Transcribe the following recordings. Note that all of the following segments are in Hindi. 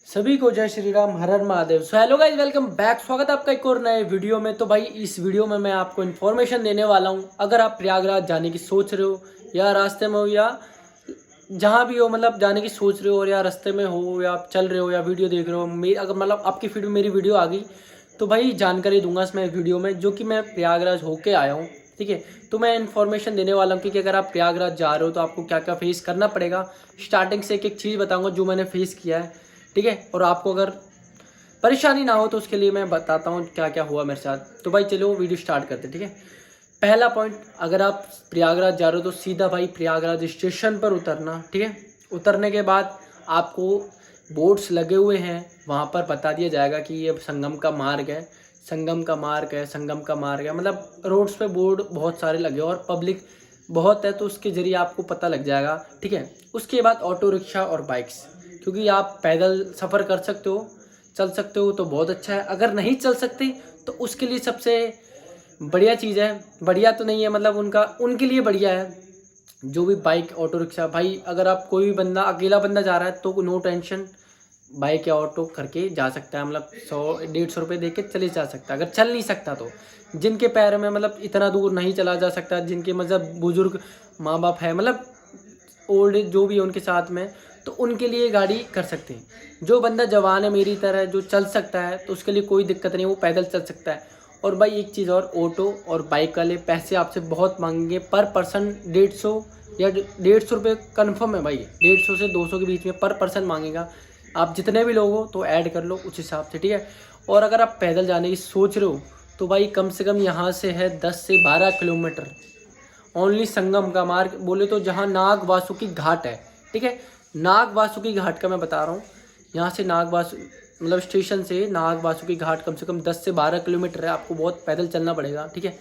सभी को जय श्री राम, हर हर Mahadev. So hello guys, welcome back. स्वागत है आपका एक और नए वीडियो में। तो भाई इस वीडियो में मैं आपको इन्फॉर्मेशन देने वाला हूँ। अगर आप प्रयागराज जाने की सोच रहे हो या रास्ते में हो या जहाँ भी हो, मतलब जाने की सोच रहे हो और या रास्ते में हो या आप चल रहे हो या वीडियो देख रहे हो, मेरी अगर मतलब आपकी फीड में मेरी वीडियो आ गई तो भाई जानकारी दूंगा इसमें वीडियो में, जो कि मैं प्रयागराज होके आया हूँ। ठीक है, तो मैं इन्फॉर्मेशन देने वाला हूँ कि अगर आप प्रयागराज जा रहे हो तो आपको क्या क्या फेस करना पड़ेगा। स्टार्टिंग से एक एक चीज़ बताऊँगा जो मैंने फेस किया है। ठीक है, और आपको अगर परेशानी ना हो तो उसके लिए मैं बताता हूँ क्या क्या हुआ मेरे साथ। तो भाई चलो वीडियो स्टार्ट करते हैं। ठीक है, पहला पॉइंट, अगर आप प्रयागराज जा रहे हो तो सीधा भाई प्रयागराज स्टेशन पर उतरना। ठीक है, उतरने के बाद आपको बोर्ड्स लगे हुए हैं, वहाँ पर बता दिया जाएगा कि ये संगम का मार्ग है, संगम का मार्ग है, संगम का मार्ग है। मतलब रोड्स पे बोर्ड बहुत सारे लगे और पब्लिक बहुत है, तो उसके ज़रिए आपको पता लग जाएगा। ठीक है, उसके बाद ऑटो रिक्शा और बाइक्स, क्योंकि आप पैदल सफ़र कर सकते हो, चल सकते हो तो बहुत अच्छा है। अगर नहीं चल सकते तो उसके लिए सबसे बढ़िया चीज़ है, बढ़िया तो नहीं है मतलब उनके लिए बढ़िया है जो भी बाइक ऑटो रिक्शा। भाई अगर आप कोई भी बंदा अकेला बंदा जा रहा है तो नो टेंशन, बाइक या ऑटो करके जा सकता है। मतलब 100-150 रुपये दे के चले जा सकता है। अगर चल नहीं सकता तो जिनके पैर में मतलब इतना दूर नहीं चला जा सकता, जिनके मतलब बुजुर्ग माँ बाप है, मतलब ओल्ड एज जो भी है उनके साथ में, तो उनके लिए गाड़ी कर सकते हैं। जो बंदा जवान है मेरी तरह जो चल सकता है तो उसके लिए कोई दिक्कत नहीं, वो पैदल चल सकता है। और भाई एक चीज़ और, ऑटो और बाइक वाले पैसे आपसे बहुत मांगेंगे पर पर्सन 150 या 150 रुपये कन्फर्म है भाई। 150 से 200 के बीच में पर पर्सन मांगेगा। आप जितने भी लोग हो तो ऐड कर लो उस हिसाब से। ठीक है, और अगर आप पैदल जाने की सोच रहे हो तो भाई कम से कम यहाँ से है 10 से 12 किलोमीटर ओनली संगम का मार्ग। बोले तो जहाँ नाग वासुकी घाट है। ठीक है, नाग वासुकी घाट का मैं बता रहा हूँ। यहाँ से मतलब स्टेशन से नाग वासुकी घाट कम से कम 10 से 12 किलोमीटर है। आपको बहुत पैदल चलना पड़ेगा। ठीक है,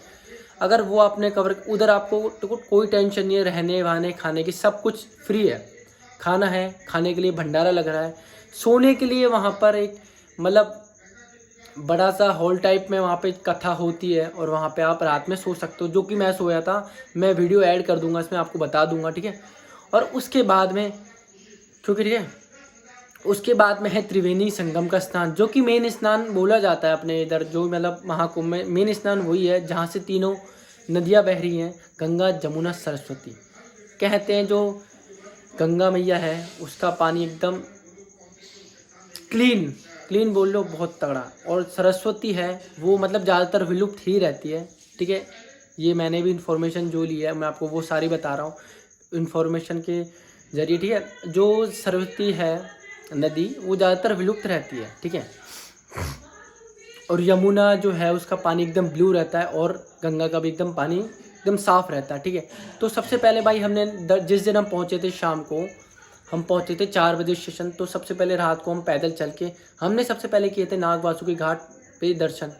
अगर वो आपने कवर उधर आपको तो कोई टेंशन नहीं है, रहने वहाने खाने की सब कुछ फ्री है। खाना है, खाने के लिए भंडारा लग रहा है, सोने के लिए वहाँ पर एक मतलब बड़ा सा हॉल टाइप में वहाँ पे कथा होती है और वहाँ पे आप रात में सो सकते हो, जो कि मैं सोया था। मैं वीडियो ऐड कर दूंगा इसमें, आपको बता दूंगा। ठीक है, और उसके बाद में क्योंकि ठीक है, उसके बाद में है त्रिवेणी संगम का स्नान, जो कि मेन स्नान बोला जाता है अपने इधर। जो मतलब महाकुंभ में मेन स्नान वही है जहाँ से तीनों नदियाँ बह रही हैं, गंगा जमुना सरस्वती। कहते हैं जो गंगा मैया है उसका पानी एकदम क्लीन, क्लीन बोल लो बहुत तगड़ा। और सरस्वती है वो मतलब ज़्यादातर विलुप्त ही रहती है। ठीक है, ये मैंने भी इन्फॉर्मेशन जो ली है मैं आपको वो सारी बता रहा हूँ इन्फॉर्मेशन के ज़रिए। ठीक है, जो सरस्वती है नदी वो ज़्यादातर विलुप्त रहती है। ठीक है, और यमुना जो है उसका पानी एकदम ब्लू रहता है और गंगा का भी एकदम पानी एकदम साफ़ रहता है। ठीक है, तो सबसे पहले भाई हमने जिस दिन हम पहुँचे थे शाम को, हम पहुँचे थे 4 बजे स्टेशन। तो सबसे पहले रात को हम पैदल चल के हमने सबसे पहले किए थे नाग वासुकी घाट पे दर्शन।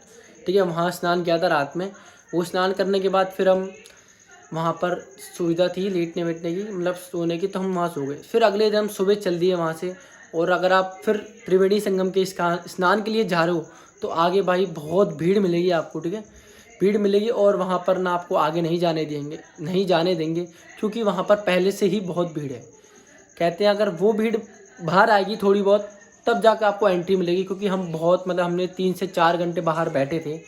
ठीक है, वहाँ स्नान किया था रात में। वो स्नान करने के बाद फिर हम वहाँ पर सुविधा थी लेटने वेटने की, मतलब सोने की, तो हम वहाँ सो गए। फिर अगले दिन हम सुबह चल दिए वहाँ से। और अगर आप फिर त्रिवेणी संगम के स्नान के लिए जा रहे हो तो आगे भाई बहुत भीड़ मिलेगी आपको। ठीक है, भीड़ मिलेगी और वहाँ पर ना आपको आगे नहीं जाने देंगे क्योंकि वहाँ पर पहले से ही बहुत भीड़ है। कहते हैं अगर वो भीड़ बाहर आएगी थोड़ी बहुत तब जाकर आपको एंट्री मिलेगी, क्योंकि हम बहुत मतलब हमने 3 से 4 घंटे बाहर बैठे थे।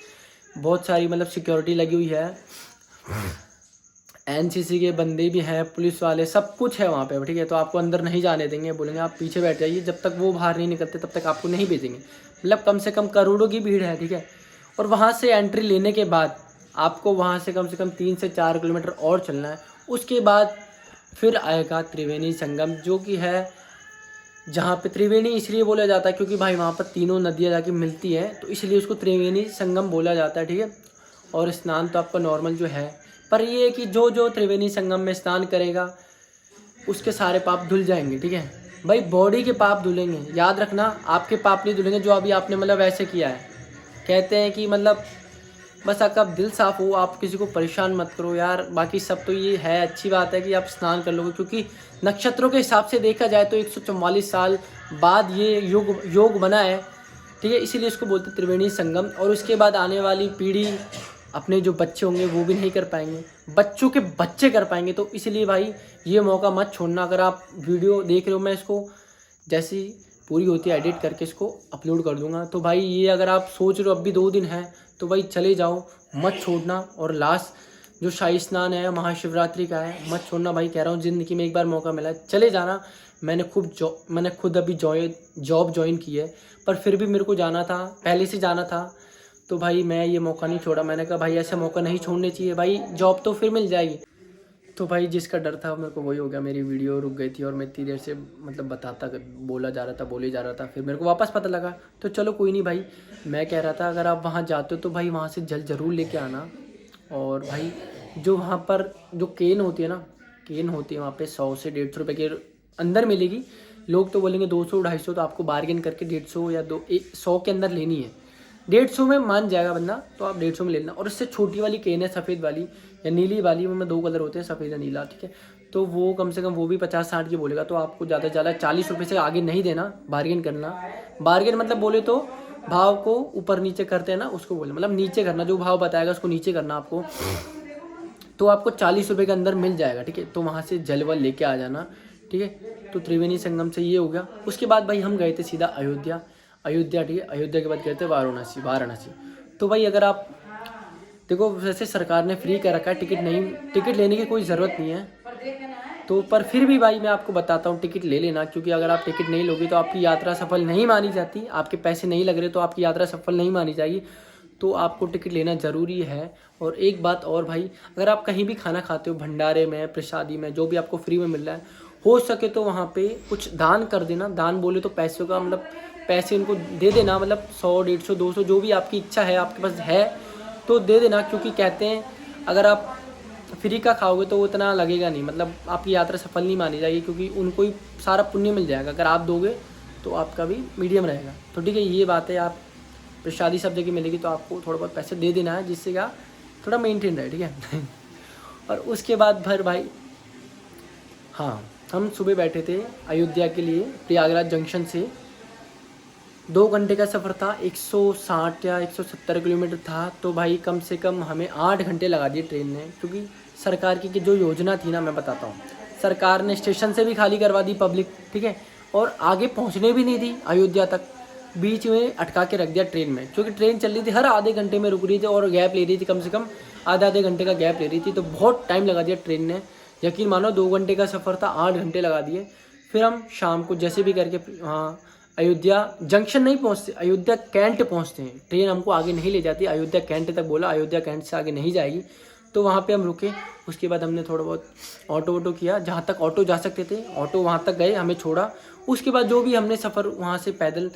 बहुत सारी मतलब सिक्योरिटी लगी हुई है, एनसीसी के बंदे भी हैं, पुलिस वाले, सब कुछ है वहाँ पे। ठीक है, तो आपको अंदर नहीं जाने देंगे, बोलेंगे आप पीछे बैठ जाइए, जब तक वो बाहर नहीं निकलते तब तक आपको नहीं भेजेंगे। मतलब कम से कम करोड़ों की भीड़ है। ठीक है, और वहाँ से एंट्री लेने के बाद आपको वहाँ से कम 3 से 4 किलोमीटर और चलना है। उसके बाद फिर आएगा त्रिवेणी संगम, जो कि है जहाँ पे त्रिवेणी इसलिए बोला जाता है क्योंकि भाई वहाँ पर तीनों नदियाँ जाके मिलती हैं, तो इसलिए उसको त्रिवेणी संगम बोला जाता है। ठीक है, और स्नान तो आपका नॉर्मल जो है, पर ये है कि जो जो त्रिवेणी संगम में स्नान करेगा उसके सारे पाप धुल जाएंगे। ठीक है भाई, बॉडी के पाप धुलेंगे, याद रखना, आपके पाप नहीं धुलेंगे जो अभी आपने मतलब ऐसे किया है। कहते हैं कि मतलब बस आपका दिल साफ़ हो, आप किसी को परेशान मत करो यार। बाकी सब तो ये है, अच्छी बात है कि आप स्नान कर लोगे, क्योंकि नक्षत्रों के हिसाब से देखा जाए तो 144 साल बाद ये योग बना है। ठीक है, इसीलिए इसको बोलते हैं त्रिवेणी संगम। और उसके बाद आने वाली पीढ़ी, अपने जो बच्चे होंगे वो भी नहीं कर पाएंगे, बच्चों के बच्चे कर पाएंगे। तो इसलिए भाई ये मौका मत छोड़ना। अगर आप वीडियो देख रहे हो, मैं इसको जैसी पूरी होती है एडिट करके इसको अपलोड कर दूंगा। तो भाई ये अगर आप सोच रहे हो अब भी 2 दिन है तो भाई चले जाओ, मत छोड़ना। और लास्ट जो शाही स्नान है महाशिवरात्रि का है, मत छोड़ना भाई, कह रहा हूँ ज़िंदगी में एक बार मौका मिला है, चले जाना। मैंने खुद अभी जॉब ज्वाइन की है, पर फिर भी मेरे को जाना था, पहले से जाना था। तो भाई मैं ये मौका नहीं छोड़ा। मैंने कहा भाई ऐसा मौका नहीं छोड़ने चाहिए भाई, जॉब तो फिर मिल जाएगी। तो भाई जिसका डर था मेरे को वही हो गया, मेरी वीडियो रुक गई थी और मैं इतनी देर से मतलब बोले जा रहा था, फिर मेरे को वापस पता लगा। तो चलो कोई नहीं भाई, मैं कह रहा था अगर आप वहाँ जाते हो तो भाई वहाँ से जल ज़रूर लेके आना। और भाई जो वहाँ पर जो केन होती है ना, केन होती है वहाँ पे 100 से 150 रुपये के अंदर मिलेगी। लोग तो बोलेंगे 200-250, तो आपको बार्गेन करके 150 या 100 के अंदर लेनी है। 150 में मान जाएगा बंदा, तो आप 150 में ले लेना। और इससे छोटी वाली केन है सफ़ेद वाली या नीली वाली, में 2 कलर होते हैं, सफ़ेद या नीला, ठीक है। तो वो कम से कम वो भी 50-60 की बोलेगा। तो आपको ज़्यादा से ज़्यादा 40 रुपये से आगे नहीं देना, बार्गेन करना। बार्गेन मतलब बोले तो भाव को ऊपर नीचे करते हैं ना, उसको बोले, मतलब नीचे करना, जो भाव बताएगा उसको नीचे करना आपको। तो आपको 40 रुपये के अंदर मिल जाएगा, ठीक है। तो वहाँ से जल वल लेके आ जाना, ठीक है। तो त्रिवेणी संगम से ये हो गया। उसके बाद भाई हम गए थे सीधा अयोध्या, ठीक है। अयोध्या के बाद गए थे वाराणसी। तो भाई अगर आप देखो, वैसे सरकार ने फ्री कर रखा है, टिकट लेने की कोई ज़रूरत नहीं है। तो पर फिर भी भाई मैं आपको बताता हूँ, टिकट ले लेना, क्योंकि अगर आप टिकट नहीं लोगे तो आपकी यात्रा सफल नहीं मानी जाती। आपके पैसे नहीं लग रहे तो आपकी यात्रा सफल नहीं मानी जाएगी। तो आपको टिकट लेना ज़रूरी है। और एक बात और भाई, अगर आप कहीं भी खाना खाते हो, भंडारे में, प्रसादी में, जो भी आपको फ्री में मिल रहा है, हो सके तो वहाँ पे कुछ दान कर देना। दान बोले तो पैसों का मतलब पैसे उनको दे देना, मतलब 100, 150, 200 जो भी आपकी इच्छा है, आपके पास है तो दे देना। क्योंकि कहते हैं अगर आप फ्री का खाओगे तो वो इतना लगेगा नहीं, मतलब आपकी यात्रा सफल नहीं मानी जाएगी, क्योंकि उनको ही सारा पुण्य मिल जाएगा। अगर आप दोगे तो आपका भी मीडियम रहेगा। तो ठीक है, ये बात है। आप प्रसादी सब जगह मिलेगी तो आपको थोड़ा बहुत पैसे दे देना है, जिससे क्या थोड़ा मेंटेन रहे, ठीक है। और उसके बाद फिर भाई हाँ, हम सुबह बैठे थे अयोध्या के लिए, प्रयागराज जंक्शन से 2 घंटे का सफ़र था, 160 या 170 किलोमीटर था। तो भाई कम से कम हमें 8 घंटे लगा दिए ट्रेन ने, क्योंकि सरकार की जो योजना थी ना, मैं बताता हूँ, सरकार ने स्टेशन से भी खाली करवा दी पब्लिक, ठीक है। और आगे पहुँचने भी नहीं दी अयोध्या तक, बीच में अटका के रख दिया ट्रेन में। क्योंकि ट्रेन चल रही थी, हर आधे घंटे में रुक रही थी और गैप ले रही थी, कम से कम आधे घंटे का गैप ले रही थी। तो बहुत टाइम लगा दिया ट्रेन ने, यकीन मानो 2 घंटे का सफ़र था, 8 घंटे लगा दिए। फिर हम शाम को जैसे भी करके हाँ, अयोध्या जंक्शन नहीं पहुंचते, अयोध्या कैंट पहुंचते हैं। ट्रेन हमको आगे नहीं ले जाती, अयोध्या कैंट तक बोला, अयोध्या कैंट से आगे नहीं जाएगी। तो वहाँ पे हम रुके। उसके बाद हमने थोड़ा बहुत ऑटो किया, जहाँ तक ऑटो जा सकते थे, ऑटो वहाँ तक गए, हमें छोड़ा। उसके बाद जो भी हमने सफ़र वहाँ से पैदल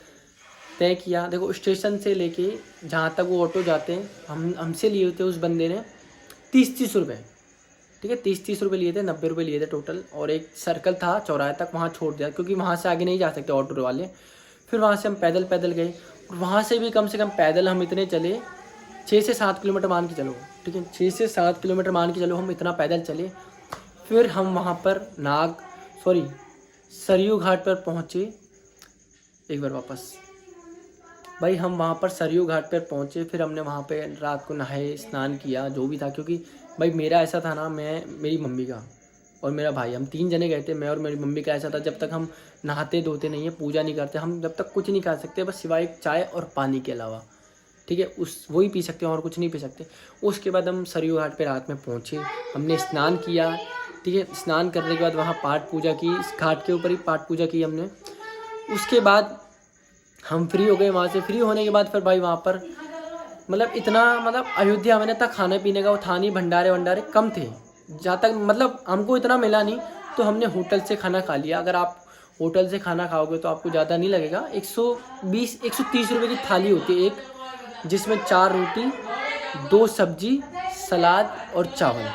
तय किया। देखो स्टेशन से लेके जहाँ तक वो ऑटो जाते हैं, हमसे लिए थे उस बंदे ने 30-30 रुपये, ठीक है। 30-30 रुपये लिए थे, 90 रुपये लिए थे टोटल। और एक सर्कल था चौराहे तक, वहाँ छोड़ दिया, क्योंकि वहाँ से आगे नहीं जा सकते ऑटो वाले। फिर वहाँ से हम पैदल गए, और वहाँ से भी कम से कम पैदल हम इतने चले 6 से 7 किलोमीटर मान के चलो, ठीक है। 6 से 7 किलोमीटर मान के चलो, हम इतना पैदल चले। फिर हम वहाँ पर सरयू घाट पर पहुँचे। एक बार वापस भाई हम वहाँ पर सरयू घाट पर पहुँचे। फिर हमने वहाँ पे रात को नहाए, स्नान किया, जो भी था। क्योंकि भाई मेरा ऐसा था ना, मेरी मम्मी का और मेरा भाई, हम 3 जने गए थे। मैं और मेरी मम्मी का ऐसा था, जब तक हम नहाते धोते नहीं है, पूजा नहीं करते, हम जब तक कुछ नहीं खा सकते, बस सिवाय चाय और पानी के अलावा, ठीक है। वही पी सकते हैं और कुछ नहीं पी सकते। उसके बाद हम सरयू घाट पे रात में पहुँचे, हमने स्नान किया, ठीक है। स्नान करने के बाद वहाँ पाठ पूजा की, इस घाट के ऊपर ही पाठ पूजा की हमने। उसके बाद हम फ्री हो गए। वहाँ से फ्री होने के बाद फिर भाई वहाँ पर मतलब इतना, मतलब अयोध्या में तक खाने पीने का वो था नहीं, भंडारे कम थे, जहाँ तक मतलब हमको इतना मिला नहीं। तो हमने होटल से खाना खा लिया। अगर आप होटल से खाना खाओगे तो आपको ज़्यादा नहीं लगेगा, 120-130 रुपये की थाली होती है एक, जिसमें 4 रोटी, 2 सब्जी, सलाद और चावल।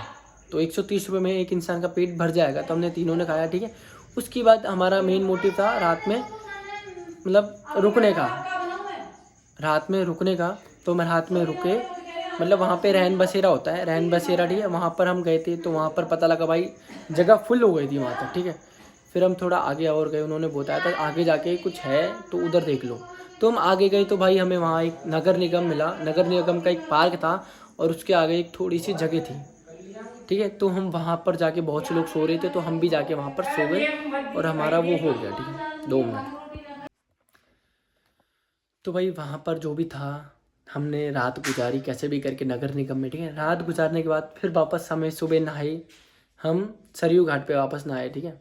तो 130 रुपये में एक इंसान का पेट भर जाएगा। तो हमने तीनों ने खाया, ठीक है। उसके बाद हमारा मेन मोटिव था रात में मतलब रुकने का, तो मैं रात में रुके, मतलब वहाँ पे रैन बसेरा होता है, रैन बसेरा, ठीक है। वहाँ पर हम गए थे, तो वहाँ पर पता लगा भाई जगह फुल हो गई थी वहाँ तक, ठीक है। फिर हम थोड़ा आगे और गए, उन्होंने बताया था आगे जाके कुछ है तो उधर देख लो। तो हम आगे गए तो भाई हमें वहाँ एक नगर निगम मिला, नगर निगम का एक पार्क था, और उसके आगे एक थोड़ी सी जगह थी, ठीक है। तो हम वहाँ पर जाके, बहुत से लोग सो रहे थे तो हम भी जाके वहाँ पर सो गए, और हमारा वो हो गया, ठीक है। 2 मिनट तो भाई वहाँ पर जो भी था, हमने रात गुजारी कैसे भी करके नगर निगम में, ठीक है। रात गुजारने के बाद फिर वापस हमें सुबह नहाए, हम सरयू घाट पे वापस नहाए, ठीक है।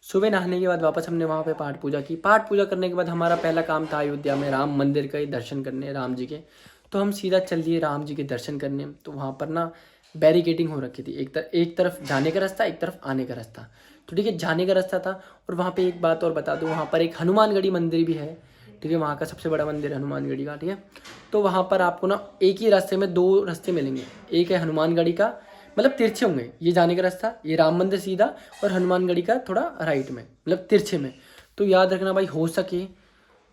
सुबह नहाने के बाद वापस हमने वहाँ पे पाठ पूजा की। पाठ पूजा करने के बाद हमारा पहला काम था अयोध्या में राम मंदिर का ही दर्शन करने, राम जी के। तो हम सीधा चल दिए राम जी के दर्शन करने। तो वहाँ पर ना बैरिकेडिंग हो रखी थी, एक तरफ जाने का रास्ता, एक तरफ आने का रास्ता। तो ठीक है, जाने का रास्ता था। और वहाँ पे एक बात और बता दूँ, वहाँ पर एक हनुमानगढ़ी मंदिर भी है, ठीक है। वहाँ का सबसे बड़ा मंदिर है हनुमानगढ़ी का, ठीक है। तो वहाँ पर आपको ना एक ही रास्ते में दो रास्ते मिलेंगे। एक है हनुमानगढ़ी का, मतलब तिरछे होंगे, ये जाने का रास्ता, ये राम मंदिर सीधा, और हनुमानगढ़ी का थोड़ा राइट में, मतलब तिरछे में। तो याद रखना भाई, हो सके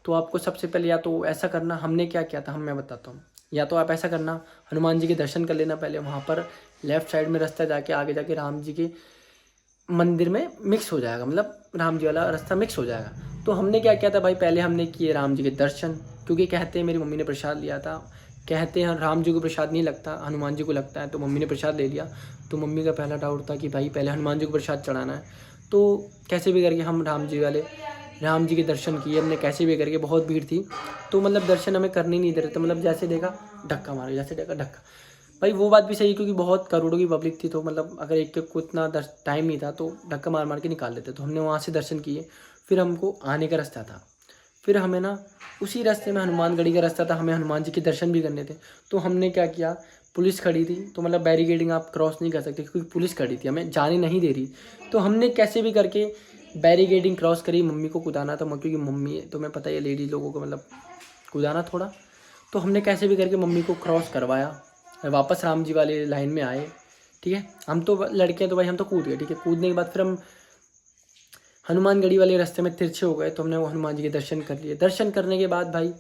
तो आपको सबसे पहले या तो ऐसा करना, हमने क्या किया था मैं बताता हूँ। या तो आप ऐसा करना, हनुमान जी के दर्शन कर लेना पहले, वहाँ पर लेफ्ट साइड में रास्ता जाके आगे जाके राम जी के मंदिर में मिक्स हो जाएगा, मतलब राम जी वाला रास्ता मिक्स हो जाएगा। तो हमने क्या किया था भाई, पहले हमने किए राम जी के दर्शन, क्योंकि कहते हैं, मेरी मम्मी ने प्रसाद लिया था, कहते हैं राम जी को प्रसाद नहीं लगता, हनुमान जी को लगता है। तो मम्मी ने प्रसाद ले लिया। तो मम्मी का पहला डाउट था कि भाई पहले हनुमान जी को प्रसाद चढ़ाना है। तो कैसे भी करके हम राम जी के दर्शन किए हमने, कैसे भी करके। बहुत भीड़ थी, तो मतलब दर्शन हमें करने नहीं दे रहे थे, मतलब जैसे देखा धक्का मारो, जैसे देखा धक्का। भाई वो बात भी सही, क्योंकि बहुत करोड़ों की पब्लिक थी, तो मतलब अगर एक को इतना टाइम नहीं था तो धक्का मार मार के निकाल लेते। तो हमने वहाँ से दर्शन किए। फिर हमको आने का रास्ता था, फिर हमें ना उसी रास्ते में हनुमानगढ़ी का रास्ता था, हमें हनुमान जी के दर्शन भी करने थे। तो हमने क्या किया, पुलिस खड़ी थी, तो मतलब बैरिकेडिंग आप क्रॉस नहीं कर सकते, क्योंकि पुलिस खड़ी थी, हमें जाने नहीं दे रही। तो हमने कैसे भी करके बैरिकेडिंग क्रॉस करी। मम्मी को कुदाना था, क्योंकि मम्मी, तुम्हें पता ही है लेडीज लोगों को मतलब कुदाना थोड़ा। तो हमने कैसे भी करके मम्मी को क्रॉस करवाया, वापस राम जी वाली लाइन में आए, ठीक है। हम तो लड़के हैं तो भाई हम तो कूद गए, ठीक है। कूदने के बाद फिर हम हनुमानगढ़ी वाले रास्ते में तिरछे हो गए, तो हमने वो हनुमान जी के दर्शन कर लिए। दर्शन करने के बाद भाई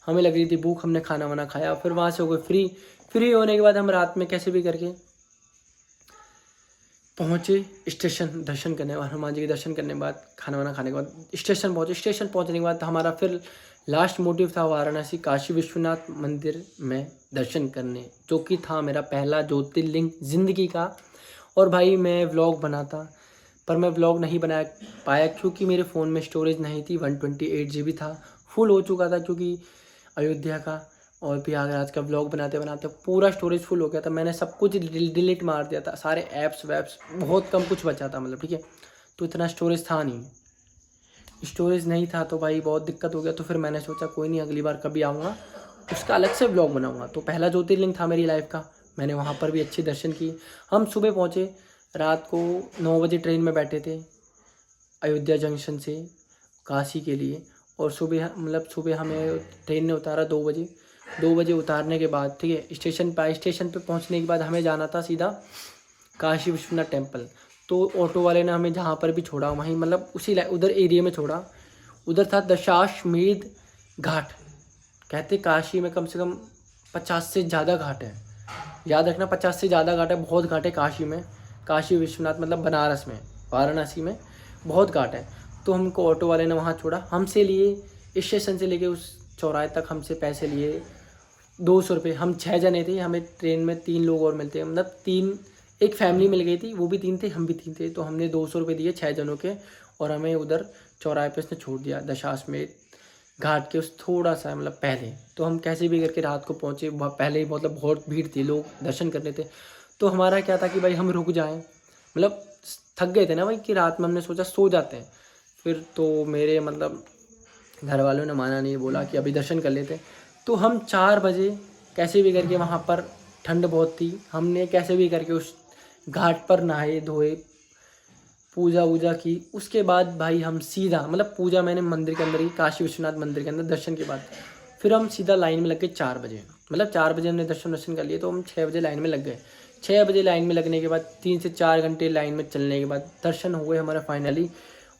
हमें लग रही थी भूख, हमने खाना वाना खाया। फिर वहाँ से हो गए फ्री। फ्री होने के बाद हम रात में कैसे भी करके पहुँचे स्टेशन, दर्शन करने बाद हनुमान जी के दर्शन करने के बाद, खाना वाना खाने के बाद स्टेशन पहुँचे। स्टेशन पहुँचने के बाद हमारा फिर लास्ट मोटिव था वाराणसी काशी विश्वनाथ मंदिर में दर्शन करने, जो कि था मेरा पहला ज्योतिर्लिंग ज़िंदगी का। और भाई मैं व्लॉग बनाता, पर मैं व्लॉग नहीं बना पाया, क्योंकि मेरे फ़ोन में स्टोरेज नहीं थी। 128 GB था, फुल हो चुका था, क्योंकि अयोध्या का और प्रयागराज का व्लॉग बनाते बनाते पूरा स्टोरेज फुल हो गया था। मैंने सब कुछ डिलीट मार दिया था, सारे ऐप्स वैप्स, बहुत कम कुछ बचा था, मतलब ठीक है। तो इतना स्टोरेज था नहीं, स्टोरेज नहीं था, तो भाई बहुत दिक्कत हो गया। तो फिर मैंने सोचा कोई नहीं, अगली बार कभी आऊँगा उसका अलग से व्लॉग बनाऊँगा। तो पहला ज्योतिर्लिंग था मेरी लाइफ का, मैंने वहाँ पर भी अच्छे दर्शन किए। हम सुबह पहुँचे, रात को 9 बजे ट्रेन में बैठे थे अयोध्या जंक्शन से काशी के लिए। और सुबह हमें ट्रेन ने उतारा 2 बजे। 2 बजे उतारने के बाद, ठीक है, स्टेशन पे पहुंचने के बाद हमें जाना था सीधा काशी विश्वनाथ टेम्पल। तो ऑटो वाले ने हमें जहाँ पर भी छोड़ा, वहीं मतलब उसी उधर एरिया में छोड़ा। उधर था दशाश्वमेध घाट, कहते काशी में कम से कम 50 से ज़्यादा घाट है। याद रखना, 50 से ज़्यादा घाट है, बहुत घाट है काशी में। काशी विश्वनाथ मतलब बनारस में, वाराणसी में बहुत घाट है। तो हमको ऑटो वाले ने वहाँ छोड़ा, हमसे लिए स्टेशन से लेके उस चौराहे तक हमसे पैसे लिए 200 रुपये। हम 6 जने थे, हमें ट्रेन में 3 लोग और मिलते हैं, मतलब 3, एक फैमिली मिल गई थी, वो भी 3 थे, हम भी 3 थे। तो हमने 200 रुपये दिए 6 जनों के, और हमें उधर चौराहे पे उसने छोड़ दिया दशाश्वमेध घाट के उस थोड़ा सा मतलब पहले। तो हम कैसे भी करके रात को पहुँचे, पहले ही मतलब बहुत भीड़ थी, लोग दर्शन करने थे। तो हमारा क्या था कि भाई हम रुक जाएं, मतलब थक गए थे ना भाई, कि रात में हमने सोचा सो जाते हैं। फिर तो मेरे मतलब घर वालों ने माना नहीं, बोला कि अभी दर्शन कर लेते। तो हम 4 बजे कैसे भी करके, वहाँ पर ठंड बहुत थी, हमने कैसे भी करके उस घाट पर नहाए धोए, पूजा वूजा की। उसके बाद भाई हम सीधा, मतलब पूजा मैंने मंदिर के अंदर ही, काशी विश्वनाथ मंदिर के अंदर दर्शन के बाद फिर हम सीधा लाइन में लग गए 4 बजे। मतलब 4 बजे हमने दर्शन कर लिए, तो हम 6 बजे लाइन में लग गए। 6 बजे लाइन में लगने के बाद 3 से 4 घंटे लाइन में चलने के बाद दर्शन हुए हमारा फाइनली।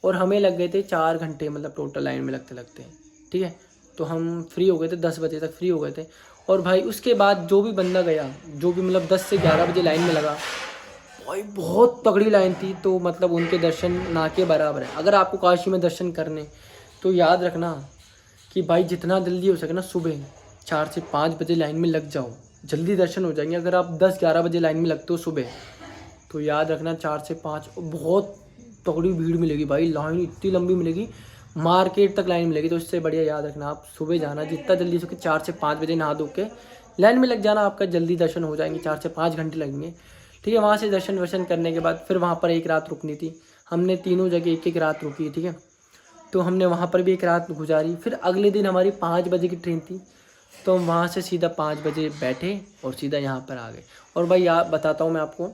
और हमें लग गए थे 4 घंटे, मतलब टोटल लाइन में लगते लगते, ठीक है। तो हम फ्री हो गए थे, 10 बजे तक फ्री हो गए थे। और भाई उसके बाद जो भी बंदा गया, जो भी मतलब 10 से 11 बजे लाइन में लगा, भाई बहुत तगड़ी लाइन थी। तो मतलब उनके दर्शन ना के बराबर है। अगर आपको काशी में दर्शन करने, तो याद रखना कि भाई जितना जल्दी हो सके ना, सुबह 4 से 5 बजे लाइन में लग जाओ, जल्दी दर्शन हो जाएंगे। अगर आप 10-11 बजे लाइन में लगते हो सुबह, तो याद रखना 4 से 5 बहुत तगड़ी भीड़ मिलेगी भाई, लाइन इतनी लंबी मिलेगी। मार्केट तक लाइन मिलेगी। तो इससे बढ़िया याद रखना आप सुबह जाना, जितना जल्दी सके 4 से 5 बजे नहा धो के लाइन में लग जाना, आपका जल्दी दर्शन हो जाएंगे। 4 से 5 घंटे लगेंगे, ठीक है। वहाँ से दर्शन वर्शन करने के बाद फिर वहाँ पर एक रात रुकनी थी। हमने तीनों जगह एक एक रात रुकी, ठीक है। तो हमने वहाँ पर भी एक रात गुजारी। फिर अगले दिन हमारी 5 बजे की ट्रेन थी, तो हम वहाँ से सीधा 5 बजे बैठे और सीधा यहाँ पर आ गए। और भाई यार बताता हूँ मैं आपको,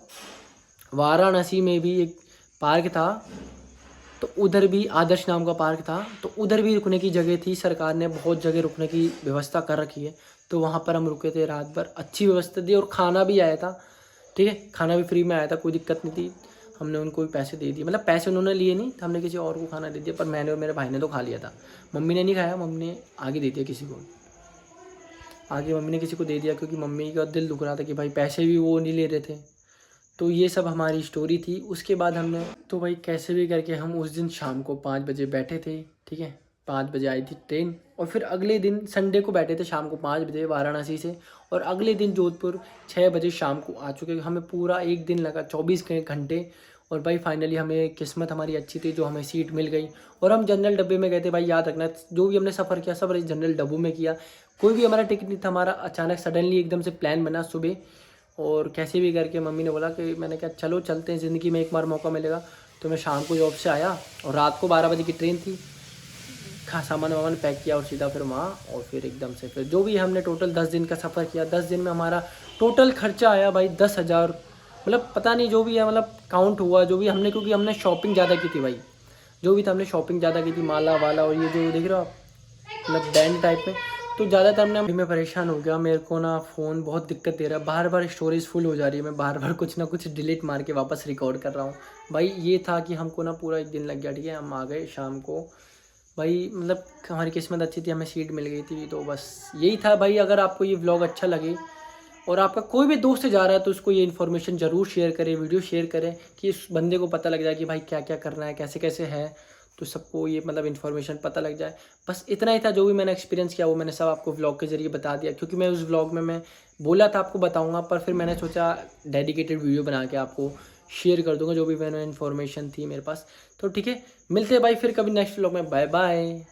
वाराणसी में भी एक पार्क था, तो उधर भी आदर्श नाम का पार्क था, तो उधर भी रुकने की जगह थी। सरकार ने बहुत जगह रुकने की व्यवस्था कर रखी है, तो वहाँ पर हम रुके थे रात भर। अच्छी व्यवस्था थी और खाना भी आया था, ठीक है। खाना भी फ्री में आया था, कोई दिक्कत नहीं थी। हमने उनको भी पैसे दे दिए, मतलब पैसे उन्होंने लिए नहीं, तो हमने किसी और को खाना दे दिया। पर मैंने और मेरे भाई ने तो खा लिया था, मम्मी ने नहीं खाया, मम्मी ने आगे दे दिया किसी को, आगे मम्मी ने किसी को दे दिया, क्योंकि मम्मी का दिल दुख रहा था कि भाई पैसे भी वो नहीं ले रहे थे। तो ये सब हमारी स्टोरी थी। उसके बाद हमने तो भाई कैसे भी करके हम उस दिन शाम को 5 बजे बैठे थे, ठीक है। 5 बजे आई थी ट्रेन, और फिर अगले दिन संडे को बैठे थे शाम को 5 बजे वाराणसी से, और अगले दिन जोधपुर 6 बजे शाम को आ चुके। हमें पूरा एक दिन लगा, 24 घंटे। और भाई फाइनली हमें किस्मत हमारी अच्छी थी, जो हमें सीट मिल गई। और हम जनरल डब्बे में गए थे। भाई याद रखना, जो भी हमने सफ़र किया सब जनरल डब्बों में किया, कोई भी हमारा टिकट नहीं था। हमारा अचानक सडनली एकदम से प्लान बना सुबह, और कैसे भी करके मम्मी ने बोला कि, मैंने कहा चलो चलते हैं, ज़िंदगी में एक बार मौका मिलेगा। तो मैं शाम को जॉब से आया और रात को 12 बजे की ट्रेन थी। सामान वामान पैक किया और सीधा फिर वहाँ, और फिर एकदम से फिर जो भी हमने टोटल 10 दिन का सफ़र किया। 10 दिन में हमारा टोटल खर्चा आया भाई 10,000, मतलब पता नहीं जो भी है, मतलब काउंट हुआ जो भी हमने, क्योंकि हमने शॉपिंग ज़्यादा की थी भाई। जो भी था हमने शॉपिंग ज़्यादा की थी, माला वाला और ये जो देख रहे हो आप, मतलब बैंड टाइप में। तो ज़्यादातर मैं परेशान हो गया। मेरे को ना फ़ोन बहुत दिक्कत दे रहा है, बार बार स्टोरेज फुल हो जा रही है। मैं बार बार कुछ ना कुछ डिलीट मार के वापस रिकॉर्ड कर रहा हूँ। भाई ये था कि हमको ना पूरा एक दिन लग गया, ठीक है। हम आ गए शाम को भाई, मतलब हमारी किस्मत अच्छी थी, हमें सीट मिल गई थी। तो बस यही था भाई। अगर आपको ये व्लॉग अच्छा लगे और आपका कोई भी दोस्त जा रहा है, तो उसको ये इन्फॉर्मेशन ज़रूर शेयर करें, वीडियो शेयर करें, कि इस बंदे को पता लग जाए कि भाई क्या क्या करना है, कैसे कैसे है, तो सबको ये मतलब इन्फॉर्मेशन पता लग जाए। बस इतना ही था, जो भी मैंने एक्सपीरियंस किया वो मैंने सब आपको व्लॉग के ज़रिए बता दिया। क्योंकि मैं उस व्लॉग में मैं बोला था आपको बताऊंगा, पर फिर मैंने सोचा डेडिकेटेड वीडियो बना के आपको शेयर कर दूंगा, जो भी मैंने इन्फॉर्मेशन थी मेरे पास। तो ठीक है, मिलते हैं भाई फिर कभी नेक्स्ट व्लॉग में। Bye bye.